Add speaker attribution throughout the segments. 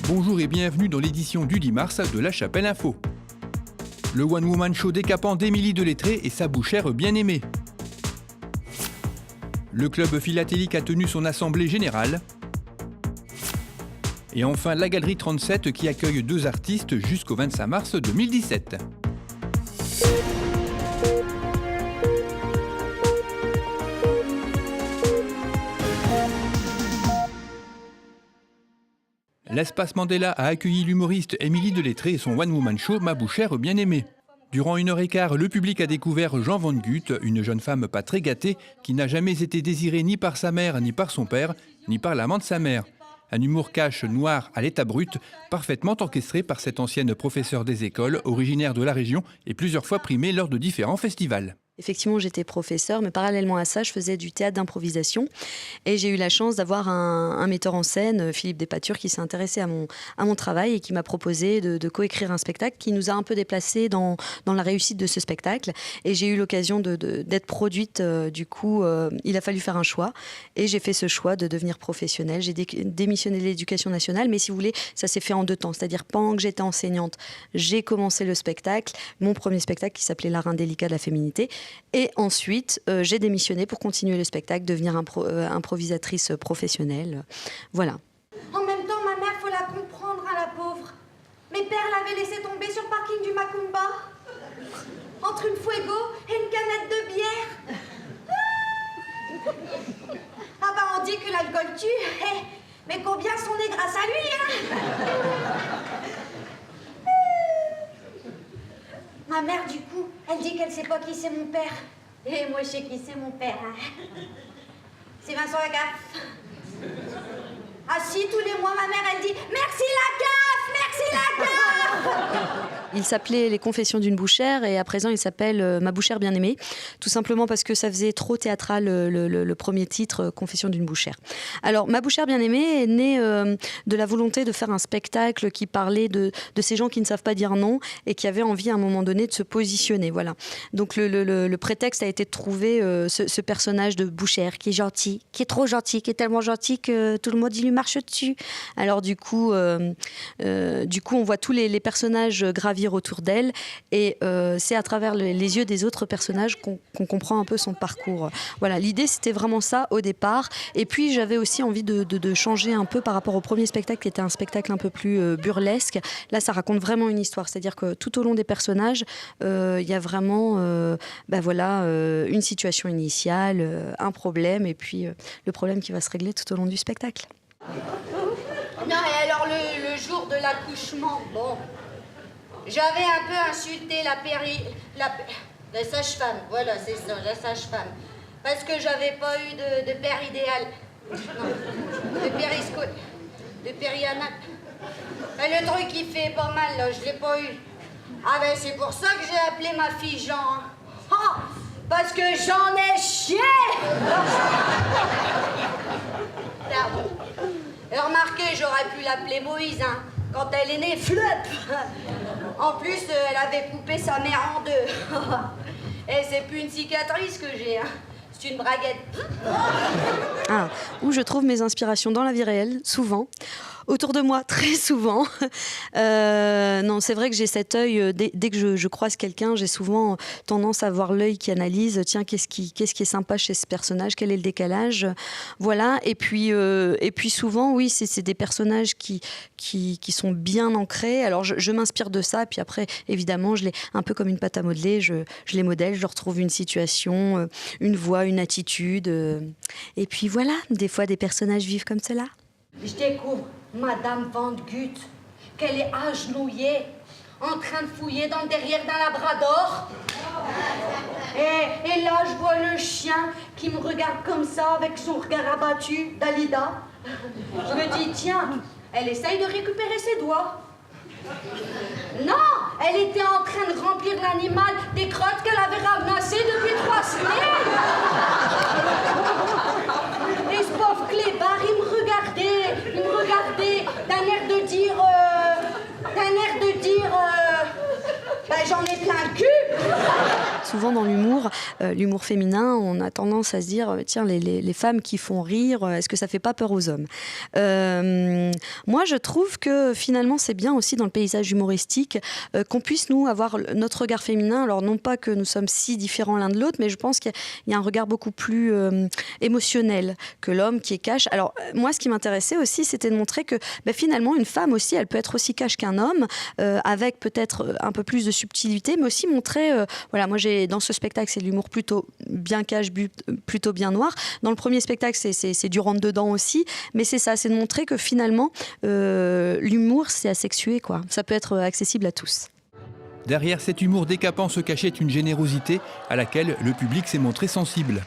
Speaker 1: Bonjour et bienvenue dans l'édition du 10 mars de La Chapelle Info. Le One Woman Show décapant d'Émilie Delettré et sa bouchère bien-aimée. Le club philatélique a tenu son assemblée générale. Et enfin, la Galerie 37 qui accueille 2 artistes jusqu'au 25 mars 2017. L'Espace Mandela a accueilli l'humoriste Émilie Delettré et son One Woman Show Ma bouchère bien-aimée. Durant 1h15, le public a découvert Jean Van Gutt, une jeune femme pas très gâtée qui n'a jamais été désirée ni par sa mère, ni par son père, ni par l'amant de sa mère. Un humour cash noir à l'état brut, parfaitement orchestré par cette ancienne professeure des écoles, originaire de la région et plusieurs fois primée lors de différents festivals.
Speaker 2: Effectivement, j'étais professeure, mais parallèlement à ça, je faisais du théâtre d'improvisation. Et j'ai eu la chance d'avoir un metteur en scène, Philippe Despatures, qui s'est intéressé à mon travail et qui m'a proposé de coécrire un spectacle qui nous a un peu déplacés dans la réussite de ce spectacle. Et j'ai eu l'occasion d'être produite. Du coup, il a fallu faire un choix. Et j'ai fait ce choix de devenir professionnelle. J'ai démissionné de l'Éducation nationale, mais si vous voulez, ça s'est fait en 2 temps. C'est-à-dire, pendant que j'étais enseignante, j'ai commencé le spectacle, mon premier spectacle qui s'appelait L'art indélicat de la féminité. Et ensuite, j'ai démissionné pour continuer le spectacle, devenir improvisatrice professionnelle. Voilà.
Speaker 3: En même temps, ma mère, faut la comprendre, hein, la pauvre. Mes pères l'avaient laissée tomber sur le parking du Macumba. Entre une Fuego et une canette de bière. Ah bah, on dit que l'alcool tue. Mais combien sont nés grâce à lui, hein. Ma mère, du coup, elle dit qu'elle sait pas qui c'est mon père. Et moi, je sais qui c'est mon père. Hein. C'est Vincent Lagaffe. Ah si, tous les mois, ma mère, elle dit « Merci Lagaffe, merci Lagaffe !»
Speaker 2: Il s'appelait Les Confessions d'une bouchère et à présent, il s'appelle Ma bouchère bien-aimée. Tout simplement parce que ça faisait trop théâtral le premier titre, Confessions d'une bouchère. Alors, Ma bouchère bien-aimée est née de la volonté de faire un spectacle qui parlait de ces gens qui ne savent pas dire non et qui avaient envie à un moment donné de se positionner. Voilà. Donc, le prétexte a été de trouver ce personnage de bouchère qui est gentil, qui est trop gentil, qui est tellement gentil que tout le monde lui marche dessus. Alors, du coup, on voit tous les personnages gravir autour d'elle et c'est à travers les yeux des autres personnages qu'on comprend un peu son parcours. Voilà, l'idée c'était vraiment ça au départ et puis j'avais aussi envie de changer un peu par rapport au premier spectacle qui était un spectacle un peu plus burlesque. Là ça raconte vraiment une histoire, c'est-à-dire que tout au long des personnages il y a vraiment une situation initiale, un problème et puis le problème qui va se régler tout au long du spectacle.
Speaker 3: Non, et alors le jour de l'accouchement, bon, j'avais un peu insulté la sage-femme, voilà, c'est ça, la sage-femme, parce que j'avais pas eu de père idéal, non, de périanal. Et le truc qui fait pas mal, là, je l'ai pas eu. Ah ben c'est pour ça que j'ai appelé ma fille Jean. Ah, parce que j'en ai chié. Pardon. Et remarquez, j'aurais pu l'appeler Moïse, hein. Quand elle est née, flop. En plus, elle avait coupé sa mère en 2. Et c'est plus une cicatrice que j'ai, hein. C'est une braguette.
Speaker 2: Ah, où je trouve mes inspirations dans la vie réelle, souvent. Autour de moi, très souvent. Non, c'est vrai que j'ai cet œil, dès que je croise quelqu'un, j'ai souvent tendance à avoir l'œil qui analyse, tiens, qu'est-ce qui est sympa chez ce personnage, quel est le décalage, voilà. Et puis souvent, oui, c'est des personnages qui sont bien ancrés. Alors, je m'inspire de ça, puis après, évidemment, un peu comme une pâte à modeler, je les modèle, je retrouve une situation, une voix, une attitude. Et puis voilà, des fois, des personnages vivent comme cela.
Speaker 3: Je découvre Madame Van Gutt, qu'elle est agenouillée, en train de fouiller dans le derrière d'un labrador. Et là, je vois le chien qui me regarde comme ça, avec son regard abattu, Dalida. Je me dis, tiens, elle essaye de récupérer ses doigts. Non, elle était en train de remplir l'animal des crottes qu'elle avait ramassées depuis 3 semaines. Et ce pauvre clébard, il me regardait d'un air de dire, ben, j'en ai plein le cul.
Speaker 2: Souvent dans l'humour, l'humour féminin, on a tendance à se dire, tiens, les femmes qui font rire, est-ce que ça fait pas peur aux hommes ? Moi, je trouve que finalement, c'est bien aussi dans le paysage humoristique qu'on puisse, nous, avoir notre regard féminin. Alors, non pas que nous sommes si différents l'un de l'autre, mais je pense qu'il y a un regard beaucoup plus émotionnel que l'homme qui est cash. Alors, moi, ce qui m'intéressait aussi, c'était de montrer que finalement, une femme aussi, elle peut être aussi cash qu'un homme, avec peut-être un peu plus de subtilité, mais aussi montrer, voilà, moi, dans ce spectacle, c'est de l'humour plutôt bien cash, plutôt bien noir. Dans le premier spectacle, c'est du rentre-dedans aussi, mais c'est ça, c'est de montrer que finalement, l'humour, c'est asexué, quoi. Ça peut être accessible à tous.
Speaker 1: Derrière cet humour décapant se cachait une générosité à laquelle le public s'est montré sensible.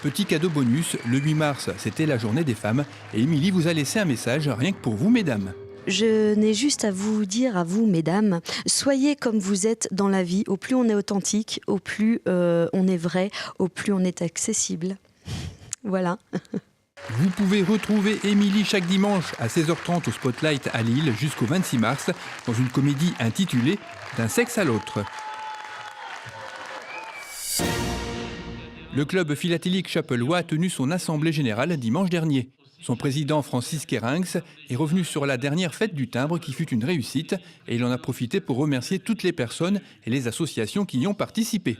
Speaker 1: Petit cadeau bonus, le 8 mars, c'était la journée des femmes, et Émilie vous a laissé un message rien que pour vous, mesdames.
Speaker 2: Je n'ai juste à vous dire, à vous, mesdames, soyez comme vous êtes dans la vie. Au plus on est authentique, au plus on est vrai, au plus on est accessible. Voilà.
Speaker 1: Vous pouvez retrouver Émilie chaque dimanche à 16h30 au Spotlight à Lille jusqu'au 26 mars dans une comédie intitulée « D'un sexe à l'autre ». Le club philatélique chapellois a tenu son assemblée générale dimanche dernier. Son président Francis Kerinx est revenu sur la dernière fête du timbre qui fut une réussite et il en a profité pour remercier toutes les personnes et les associations qui y ont participé.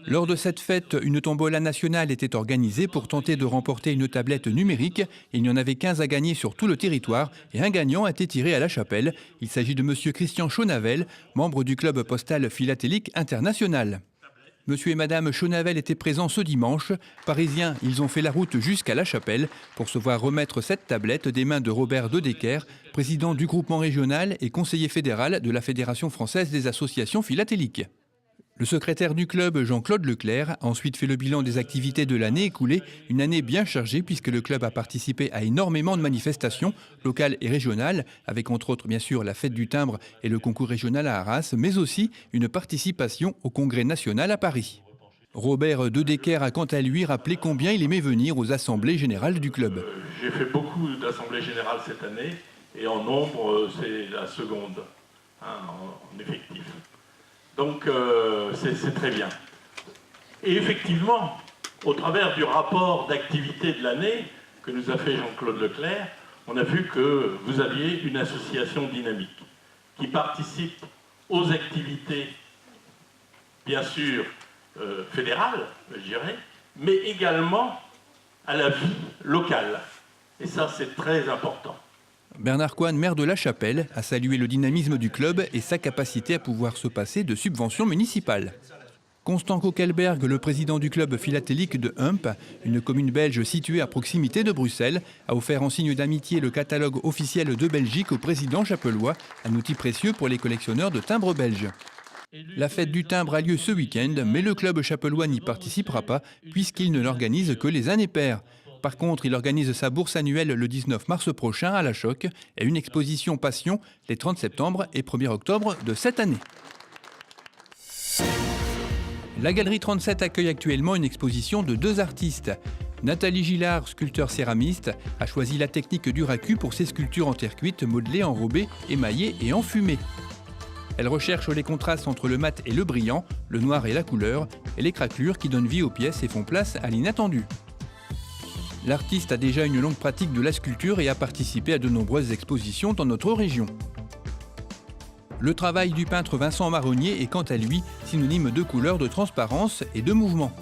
Speaker 1: Lors de cette fête, une tombola nationale était organisée pour tenter de remporter une tablette numérique. Il y en avait 15 à gagner sur tout le territoire et un gagnant a été tiré à la chapelle. Il s'agit de M. Christian Chaunavel, membre du club postal philatélique international. Monsieur et Madame Chaunavel étaient présents ce dimanche. Parisiens, ils ont fait la route jusqu'à la chapelle pour se voir remettre cette tablette des mains de Robert Dedecker, président du groupement régional et conseiller fédéral de la Fédération française des associations philatéliques. Le secrétaire du club, Jean-Claude Leclerc, a ensuite fait le bilan des activités de l'année écoulée, une année bien chargée puisque le club a participé à énormément de manifestations locales et régionales, avec entre autres bien sûr la fête du timbre et le concours régional à Arras, mais aussi une participation au congrès national à Paris. Robert Dedecker a quant à lui rappelé combien il aimait venir aux assemblées générales du club.
Speaker 4: J'ai fait beaucoup d'assemblées générales cette année et en nombre c'est la seconde, en effectif. Donc c'est très bien. Et effectivement, au travers du rapport d'activité de l'année que nous a fait Jean-Claude Leclerc, on a vu que vous aviez une association dynamique qui participe aux activités, bien sûr, fédérales, je dirais, mais également à la vie locale. Et ça, c'est très important.
Speaker 1: Bernard Coine, maire de La Chapelle, a salué le dynamisme du club et sa capacité à pouvoir se passer de subventions municipales. Constant Kokelberg, le président du club philatélique de Hump, une commune belge située à proximité de Bruxelles, a offert en signe d'amitié le catalogue officiel de Belgique au président chapellois, un outil précieux pour les collectionneurs de timbres belges. La fête du timbre a lieu ce week-end, mais le club chapellois n'y participera pas puisqu'il ne l'organise que les années paires. Par contre, il organise sa bourse annuelle le 19 mars prochain à La Choc et une exposition Passion les 30 septembre et 1er octobre de cette année. La Galerie 37 accueille actuellement une exposition de 2 artistes. Nathalie Gillard, sculpteur céramiste, a choisi la technique du racu pour ses sculptures en terre cuite modelées, enrobées, émaillées et enfumées. Elle recherche les contrastes entre le mat et le brillant, le noir et la couleur, et les craquelures qui donnent vie aux pièces et font place à l'inattendu. L'artiste a déjà une longue pratique de la sculpture et a participé à de nombreuses expositions dans notre région. Le travail du peintre Vincent Marronnier est quant à lui synonyme de couleur, de transparence et de mouvement.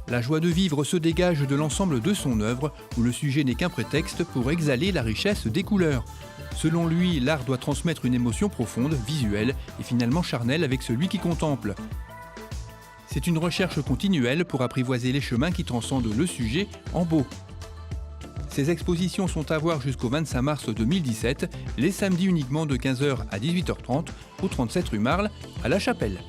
Speaker 1: La joie de vivre se dégage de l'ensemble de son œuvre où le sujet n'est qu'un prétexte pour exhaler la richesse des couleurs. Selon lui, l'art doit transmettre une émotion profonde, visuelle et finalement charnelle avec celui qui contemple. C'est une recherche continuelle pour apprivoiser les chemins qui transcendent le sujet en beau. Ces expositions sont à voir jusqu'au 25 mars 2017, les samedis uniquement de 15h à 18h30 au 37 rue Marle à La Chapelle.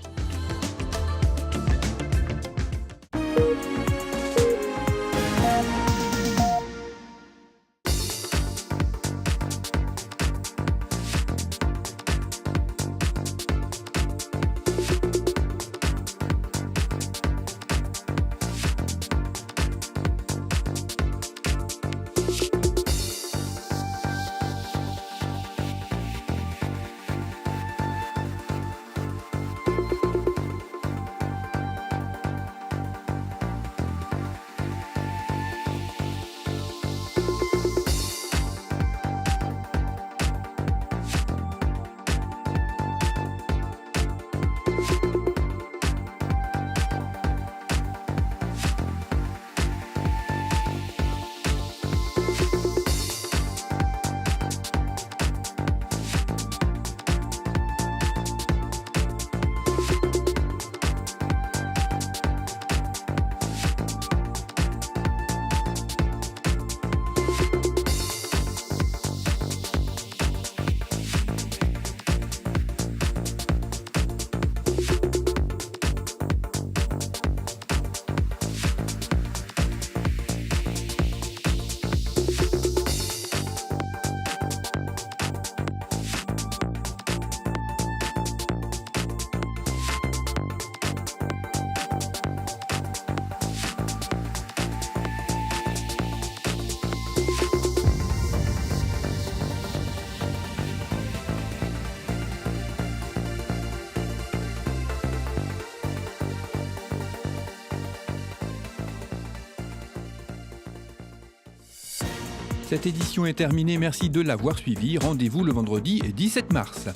Speaker 1: Cette édition est terminée, merci de l'avoir suivi. Rendez-vous le vendredi 17 mars.